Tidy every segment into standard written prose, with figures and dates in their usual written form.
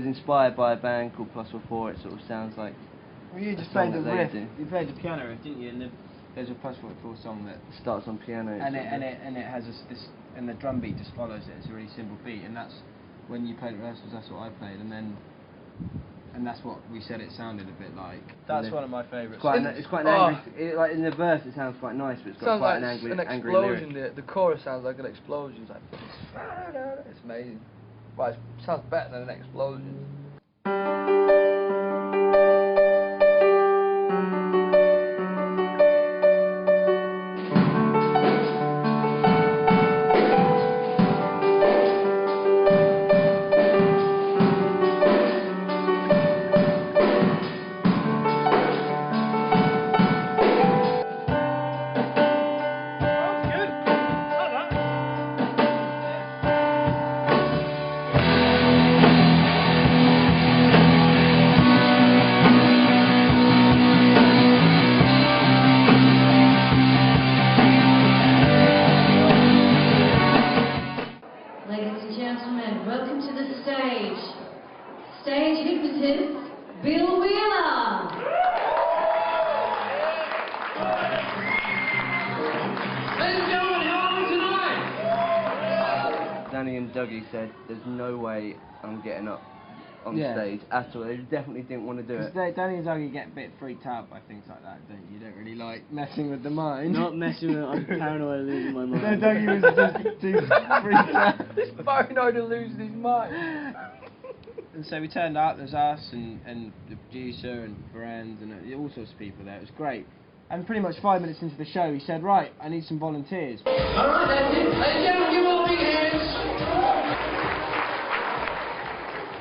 inspired by a band called +44. It sort of sounds like. Well, you just played the riff. You played the piano riff, didn't you? And there's a +44 song that starts on piano. And it has this, and the drum beat just follows it. It's a really simple beat, and that's when you played at rehearsals. That's what I played, and that's what we said it sounded a bit like. That's one of my favourites. It's quite an angry. Like in the verse, it sounds quite nice, but it's got quite an angry explosion. Lyric. The chorus sounds like an explosion. It's like it's amazing. Well, it sounds better than an explosion. Stage hypnotist, Bill Wheeler. Ladies and gentlemen, how are we tonight? Danny and Dougie said, "There's no way I'm getting up on stage at all." They definitely didn't want to do it. Danny and Dougie get a bit freaked out by things like that, don't you? You don't really like messing with the mind. Not messing with it. I'm paranoid of losing my mind. No, Dougie was just too freaked out. He's paranoid of losing his mind. And so we turned up, there's us and the producer and friends and all sorts of people there. It was great. And pretty much 5 minutes into the show, he said, "Right, I need some volunteers." All right, that's it. Ladies and gentlemen, give all big hands.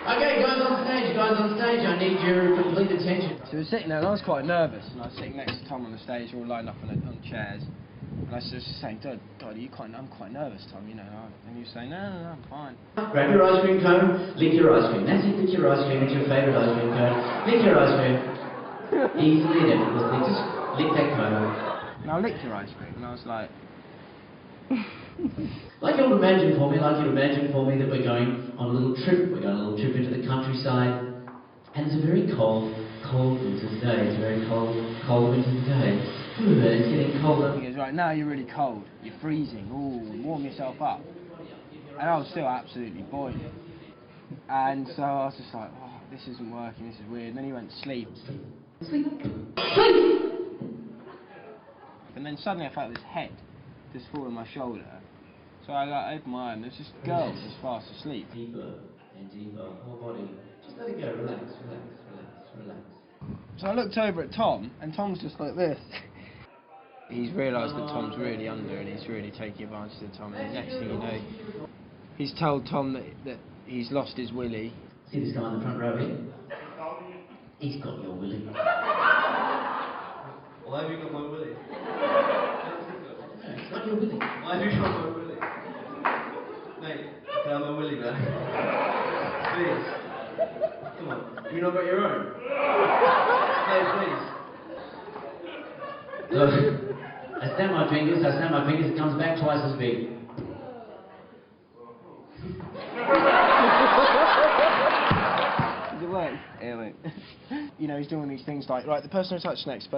Okay, guys on stage, I need your complete attention. So we were sitting there, and I was quite nervous, and I was sitting next to Tom on the stage, all lined up on chairs. And I was just saying, "God, I'm quite nervous, Tom, you know." And you say, "No, I'm fine." Grab your ice cream cone, lick your ice cream. That's it, lick your ice cream. It's your favourite ice cream cone. Lick your ice cream. Easily and effortlessly, just lick that cone. And I licked your ice cream, and I was like... Like you imagine for me that we're going on a little trip. We're going on a little trip into the countryside. And it's a very cold winter's day. It's a very cold winter's day. It's getting colder. He goes, "Right, now you're really cold. You're freezing. Ooh, warm yourself up." And I was still absolutely boiling. And so I was just like, "Oh, this isn't working, this is weird." And then he went, "Sleep." Sleep. And then suddenly I felt this head just fall on my shoulder. So I opened my eye and there's this girl just fast asleep. Deeper and deeper, whole body. Just let it go, relax. So I looked over at Tom, and Tom's just like this. He's realised that Tom's really under and he's really taking advantage of Tom. And the next thing you know, he's told Tom that he's lost his willy. See this guy in the front row here? He's got your willy. Why have you got my willy? He's got your willy. Why have you got my willy? Mate, can I have my willy back? Please. Come on. You not got your own? Mate, please. Look. I snap my fingers, it comes back twice as big. Does it work? Yeah, mate. You know, he's doing these things like, right, the person I touch next,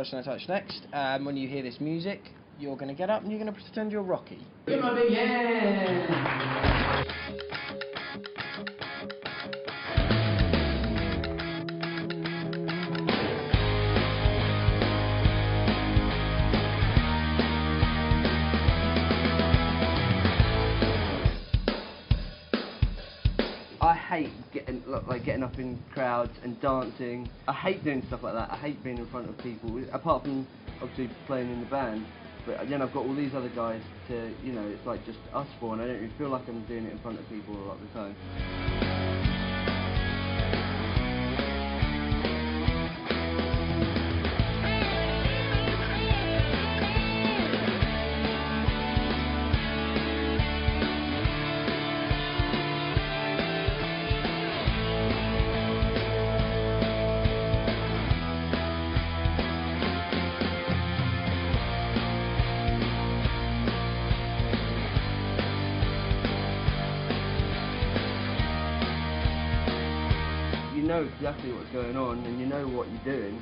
when you hear this music, you're going to get up and you're going to pretend you're Rocky. Give my big hand! I hate getting up in crowds and dancing. I hate doing stuff like that. I hate being in front of people, apart from obviously playing in the band. But then I've got all these other guys to, you know, it's like just us four, and I don't really feel like I'm doing it in front of people a lot of the time. know exactly what's going on and you know what you're doing,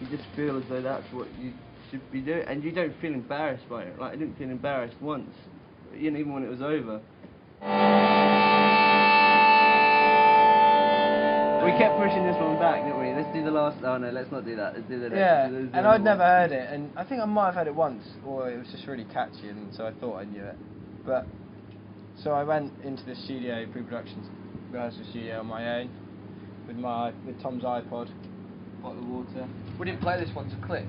you just feel as though that's what you should be doing, and you don't feel embarrassed by it. Like, I didn't feel embarrassed once, you know, even when it was over. We kept pushing this one back, didn't we? Let's do the last. Oh no, let's not do that. Let's do the next. Yeah, Let's do and the I'd other never one. heard it, and I think I might have heard it once, or it was just really catchy, and so I thought I knew it. But so I went into the studio, pre-production rehearsal studio on my own with Tom's iPod, bottle of water. We didn't play this one to click.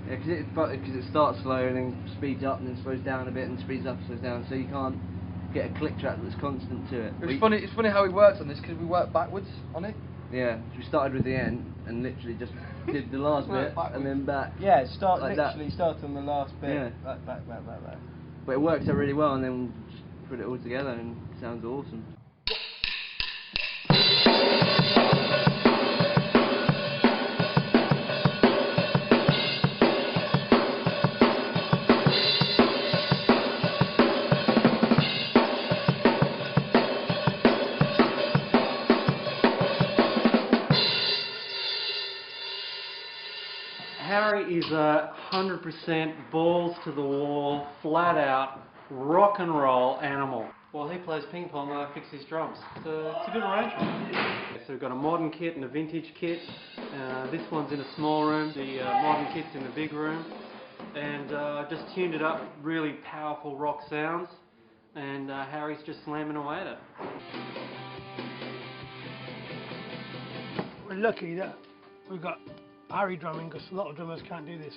Yeah, because it starts slow and then speeds up and then slows down a bit and speeds up and slows down, so you can't get a click track that's constant to it. It's funny how we worked on this, because we worked backwards on it. Yeah, so we started with the end and literally just did the last bit and then back. Yeah, start on the last bit. Yeah. Back. But it works out really well, and then we just put it all together and it sounds awesome. Harry is a 100% balls to the wall, flat out, rock and roll animal. While he plays ping pong, I fix his drums. It's a good arrangement. So we've got a modern kit and a vintage kit. This one's in a small room, the modern kit's in the big room. And just tuned it up, really powerful rock sounds. And Harry's just slamming away at it. We're lucky that we've got Harry drumming, because a lot of drummers can't do this.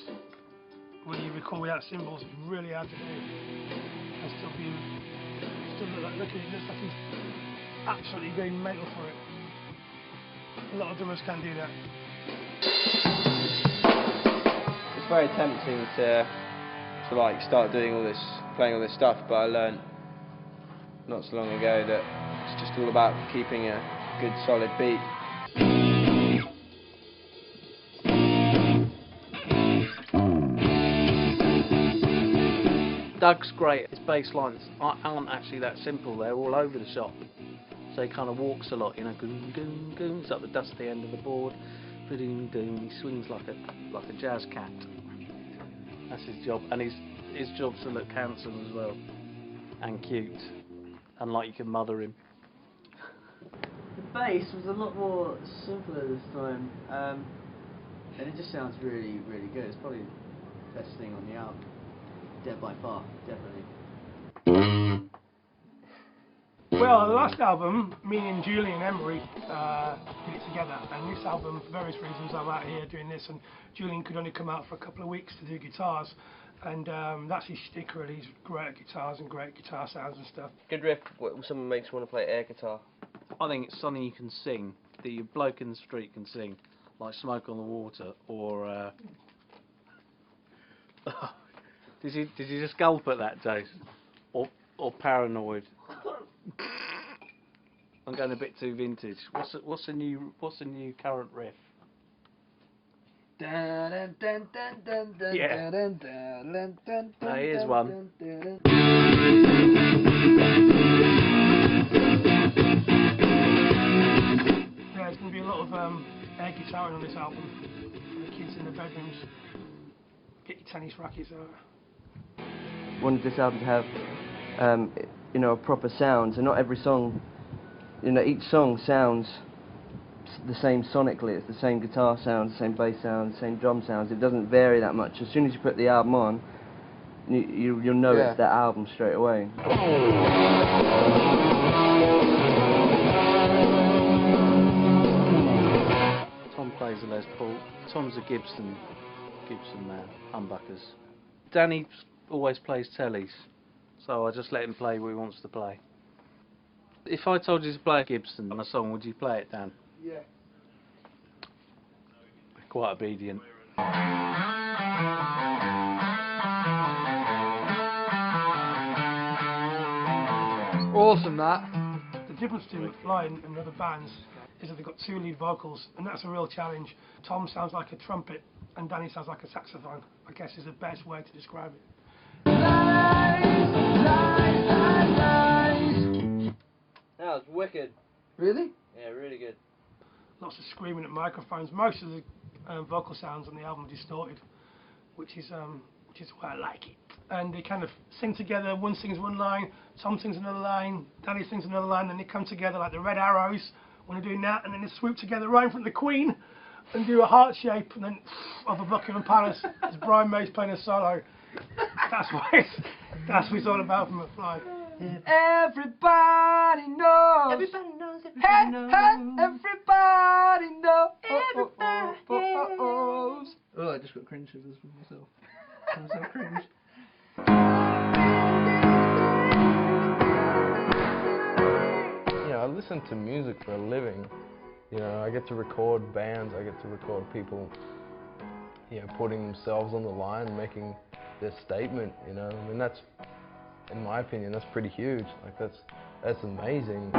When you record without cymbals, it's really hard to do. And still look at it, looks like he's absolutely going mental for it. A lot of drummers can't do that. It's very tempting to like start doing all this, playing all this stuff, but I learned not so long ago that it's just all about keeping a good solid beat. Doug's great. His bass lines aren't actually that simple. They're all over the shop. So he kind of walks a lot, you know, goon, goon, goon. He's up the dusty end of the board. Doom, doom. He swings like a jazz cat. That's his job. And his job's to look handsome as well. And cute. And like you can mother him. The bass was a lot more simpler this time. And it just sounds really, really good. It's probably the best thing on the album. By far, definitely. Well, the last album, me and Julian Emery did it together, and this album, for various reasons, I'm out here doing this, and Julian could only come out for a couple of weeks to do guitars, and that's his shtick really. He's great at guitars and great guitar sounds and stuff. Good riff. Someone makes you want to play air guitar. I think it's something you can sing. The bloke in the street can sing, like Smoke on the Water, or... Did you just gulp at that, Jason? Or Paranoid? I'm going a bit too vintage. What's the new current riff? Yeah. Oh, here's one. Yeah, there's going to be a lot of air guitaring on this album for the kids in the bedrooms. Get your tennis rackets out. Wanted this album to have, you know, a proper sound. So not every song, you know, each song sounds the same sonically. It's the same guitar sounds, the same bass sounds, the same drum sounds. It doesn't vary that much. As soon as you put the album on, you'll know it's that album straight away. Tom plays a Les Paul. Tom's a Gibson man, humbuckers. Danny always plays tellies, so I just let him play what he wants to play. If I told you to play a Gibson on a song, would you play it, Dan? Yeah. Quite obedient. Awesome, that. The difference between McFly and other bands is that they've got two lead vocals, and that's a real challenge. Tom sounds like a trumpet, and Danny sounds like a saxophone, I guess is the best way to describe it. That was wicked. Really? Yeah, really good. lots of screaming at microphones. Most of the vocal sounds on the album are distorted, which is why I like it. And they kind of sing together. One sings one line, Tom sings another line, Danny sings another line, and they come together like the Red Arrows when they're doing that, and then they swoop together right in front of the Queen and do a heart shape, and then over Buckingham Palace as Brian May's playing a solo. That's what it's all about for McFly. Everybody knows. Everybody knows. Hey, everybody knows. Oh, I just got cringe with this with myself. I'm so cringe. You know, I listen to music for a living. You know, I get to record bands, I get to record people, you know, putting themselves on the line, making their statement, you know. I mean, that's, in my opinion, that's pretty huge. Like, that's amazing.